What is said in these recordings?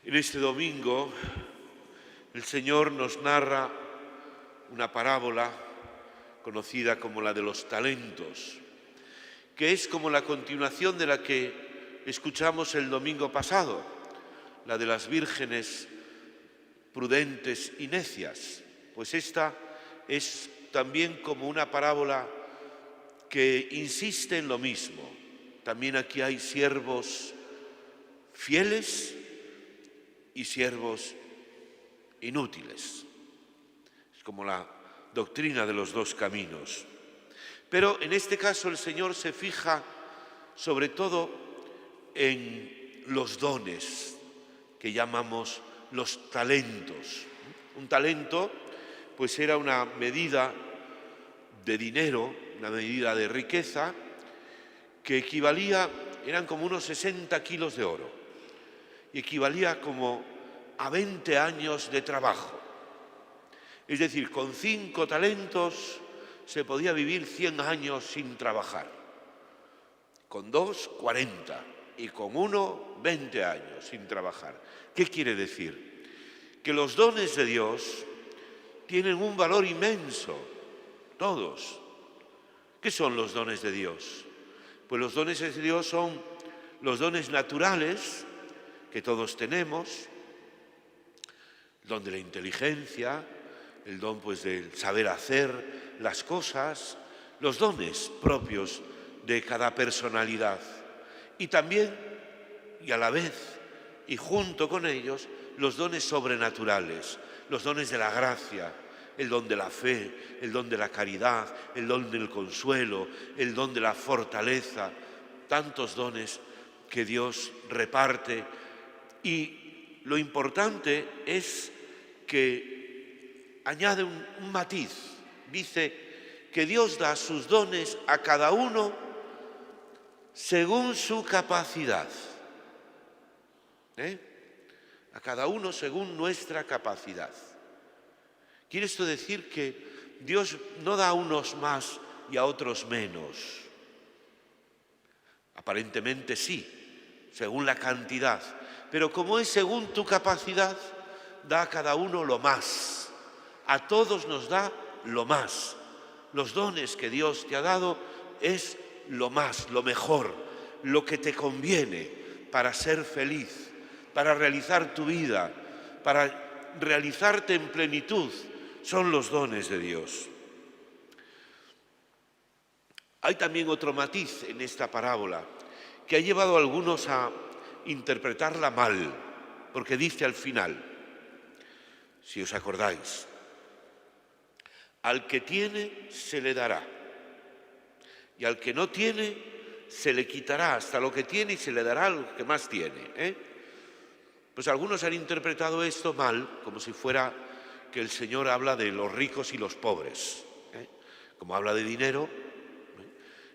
En este domingo el Señor nos narra una parábola conocida como la de los talentos, que es como la continuación de la que escuchamos el domingo pasado, la de las vírgenes prudentes y necias. Pues esta es también como una parábola que insiste en lo mismo. También aquí hay siervos fieles y siervos inútiles. Es como la doctrina de los dos caminos. Pero en este caso el Señor se fija sobre todo en los dones que llamamos los talentos. Un talento pues era una medida de dinero, una medida de riqueza que eran como unos 60 kilos de oro y equivalía como a 20 años de trabajo. Es decir, con 5 talentos se podía vivir 100 años sin trabajar, con 2, 40 y con 1, 20 años sin trabajar. ¿Qué quiere decir? Que los dones de Dios tienen un valor inmenso, todos. ¿Qué son los dones de Dios? Pues los dones de Dios son los dones naturales que todos tenemos, el don de la inteligencia, el don pues del saber hacer las cosas, los dones propios de cada personalidad. Y también, y a la vez, y junto con ellos, los dones sobrenaturales, los dones de la gracia, el don de la fe, el don de la caridad, el don del consuelo, el don de la fortaleza, tantos dones que Dios reparte. Y lo importante es que añade un matiz. Dice que Dios da sus dones a cada uno según su capacidad. A cada uno según nuestra capacidad. ¿Quiere esto decir que Dios no da a unos más y a otros menos? Aparentemente sí, según la cantidad. Pero como es según tu capacidad, da a cada uno lo más. A todos nos da lo más. Los dones que Dios te ha dado es lo más, lo mejor, lo que te conviene para ser feliz, para realizar tu vida, para realizarte en plenitud. Son los dones de Dios. Hay también otro matiz en esta parábola que ha llevado a algunos a interpretarla mal, porque dice al final, si os acordáis, al que tiene se le dará y al que no tiene se le quitará hasta lo que tiene y se le dará lo que más tiene. Pues algunos han interpretado esto mal, como si fuera que el Señor habla de los ricos y los pobres, como habla de dinero,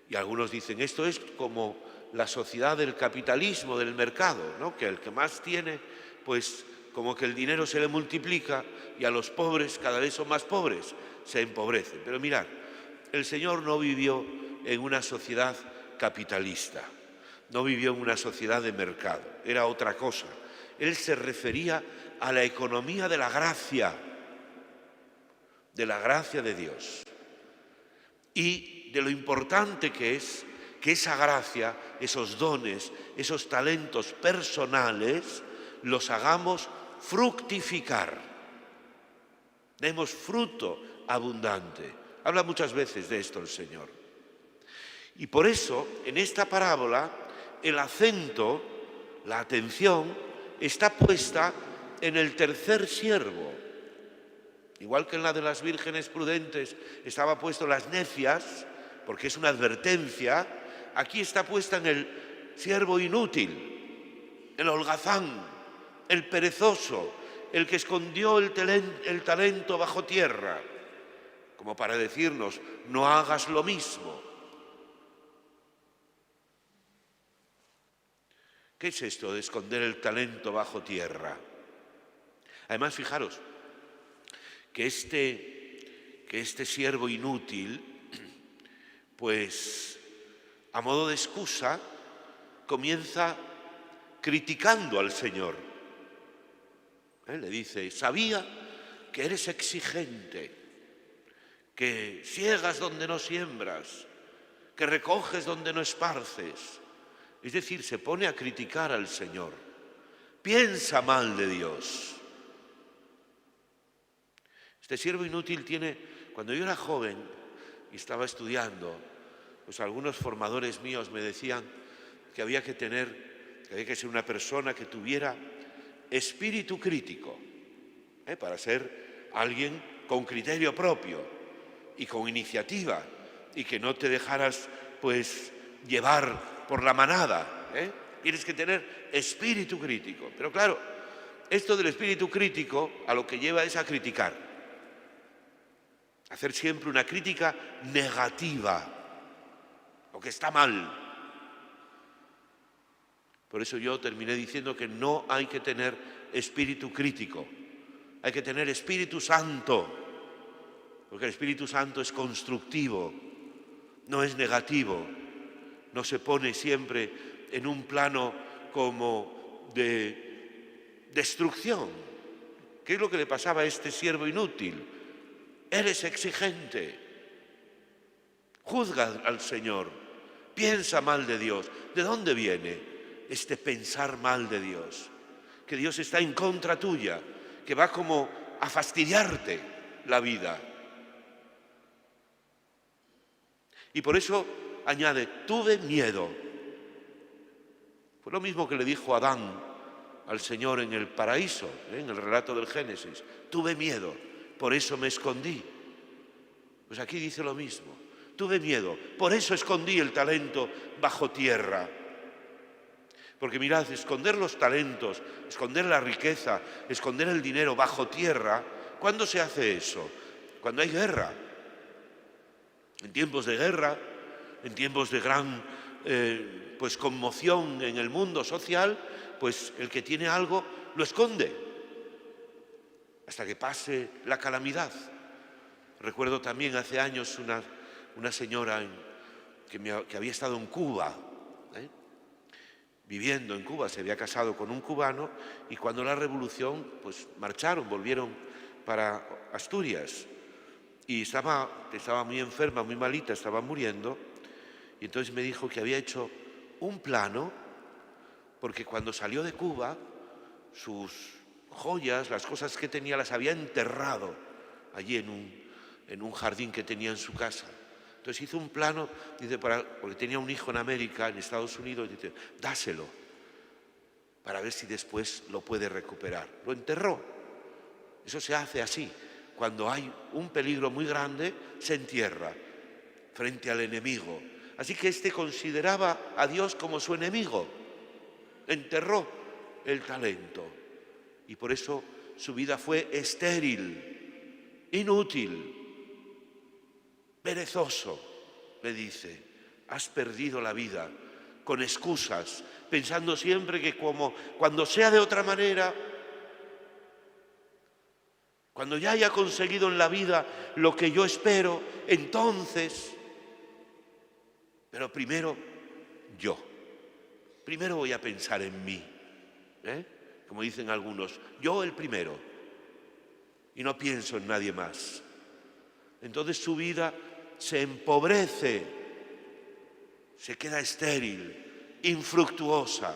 y algunos dicen esto es como la sociedad del capitalismo, del mercado, ¿no? Que el que más tiene, pues como que el dinero se le multiplica y a los pobres cada vez son más pobres, se empobrecen. Pero mirad, el Señor no vivió en una sociedad capitalista, no vivió en una sociedad de mercado, era otra cosa. Él se refería a la economía de la gracia de Dios y de lo importante que es que esa gracia, esos dones, esos talentos personales los hagamos fructificar, demos fruto abundante. Habla muchas veces de esto el Señor. Y por eso, en esta parábola, el acento, la atención, está puesta en el tercer siervo. Igual que en la de las vírgenes prudentes estaba puesto las necias, porque es una advertencia, aquí está puesta en el siervo inútil, el holgazán, el perezoso, el que escondió el talento bajo tierra, como para decirnos, no hagas lo mismo. ¿Qué es esto de esconder el talento bajo tierra? Además, fijaros que este siervo inútil, pues a modo de excusa, comienza criticando al Señor. Le dice, sabía que eres exigente, que siegas donde no siembras, que recoges donde no esparces. Es decir, se pone a criticar al Señor. Piensa mal de Dios. Este siervo inútil tiene, cuando yo era joven y estaba estudiando, pues algunos formadores míos me decían que había que ser una persona que tuviera espíritu crítico, para ser alguien con criterio propio y con iniciativa, y que no te dejaras pues llevar por la manada. Tienes que tener espíritu crítico. Pero claro, esto del espíritu crítico a lo que lleva es a criticar. Hacer siempre una crítica negativa, lo que está mal. Por eso yo terminé diciendo que no hay que tener espíritu crítico, hay que tener Espíritu Santo, porque el Espíritu Santo es constructivo, no es negativo, no se pone siempre en un plano como de destrucción. ¿Qué es lo que le pasaba a este siervo inútil? Eres exigente, juzga al Señor, piensa mal de Dios. ¿De dónde viene este pensar mal de Dios? Que Dios está en contra tuya, que va como a fastidiarte la vida. Y por eso añade, tuve miedo. Fue lo mismo que le dijo Adán al Señor en el paraíso, en el relato del Génesis. Tuve miedo, por eso me escondí. Pues aquí dice lo mismo. Tuve miedo, por eso escondí el talento bajo tierra. Porque mirad, esconder los talentos, esconder la riqueza, esconder el dinero bajo tierra, ¿cuándo se hace eso? Cuando hay guerra. En tiempos de guerra, en tiempos de gran pues conmoción en el mundo social, pues el que tiene algo lo esconde hasta que pase la calamidad. Recuerdo también hace años una señora que había estado en Cuba, viviendo en Cuba, se había casado con un cubano y cuando la revolución, pues marcharon, volvieron para Asturias y estaba muy enferma, muy malita, estaba muriendo y entonces me dijo que había hecho un plano porque cuando salió de Cuba sus joyas, las cosas que tenía las había enterrado allí en un jardín que tenía en su casa. Entonces hizo un plano, dice, porque tenía un hijo en América, en Estados Unidos, dice, dáselo, para ver si después lo puede recuperar. Lo enterró. Eso se hace así. Cuando hay un peligro muy grande, se entierra frente al enemigo. Así que este consideraba a Dios como su enemigo. Enterró el talento. Y por eso su vida fue estéril, inútil. Perezoso, le dice, has perdido la vida con excusas, pensando siempre que cuando sea de otra manera, cuando ya haya conseguido en la vida lo que yo espero, entonces, pero primero voy a pensar en mí, como dicen algunos, yo el primero, y no pienso en nadie más. Entonces su vida se empobrece, se queda estéril, infructuosa.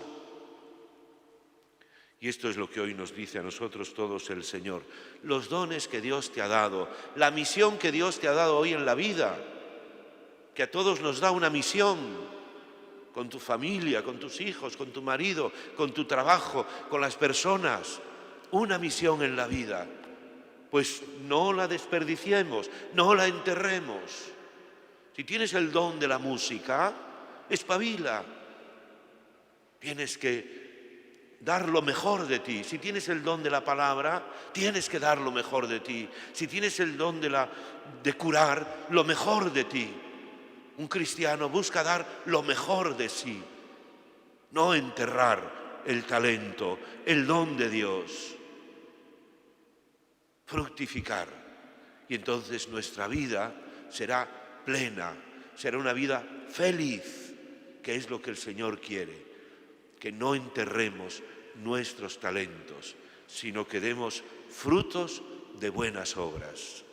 Y esto es lo que hoy nos dice a nosotros todos el Señor. Los dones que Dios te ha dado, la misión que Dios te ha dado hoy en la vida, que a todos nos da una misión, con tu familia, con tus hijos, con tu marido, con tu trabajo, con las personas, una misión en la vida. Pues no la desperdiciemos, no la enterremos. Si tienes el don de la música, espabila. Tienes que dar lo mejor de ti. Si tienes el don de la palabra, tienes que dar lo mejor de ti. Si tienes el don de curar, lo mejor de ti. Un cristiano busca dar lo mejor de sí, no enterrar el talento, el don de Dios. Fructificar. Y entonces nuestra vida será plena, será una vida feliz, que es lo que el Señor quiere, que no enterremos nuestros talentos, sino que demos frutos de buenas obras.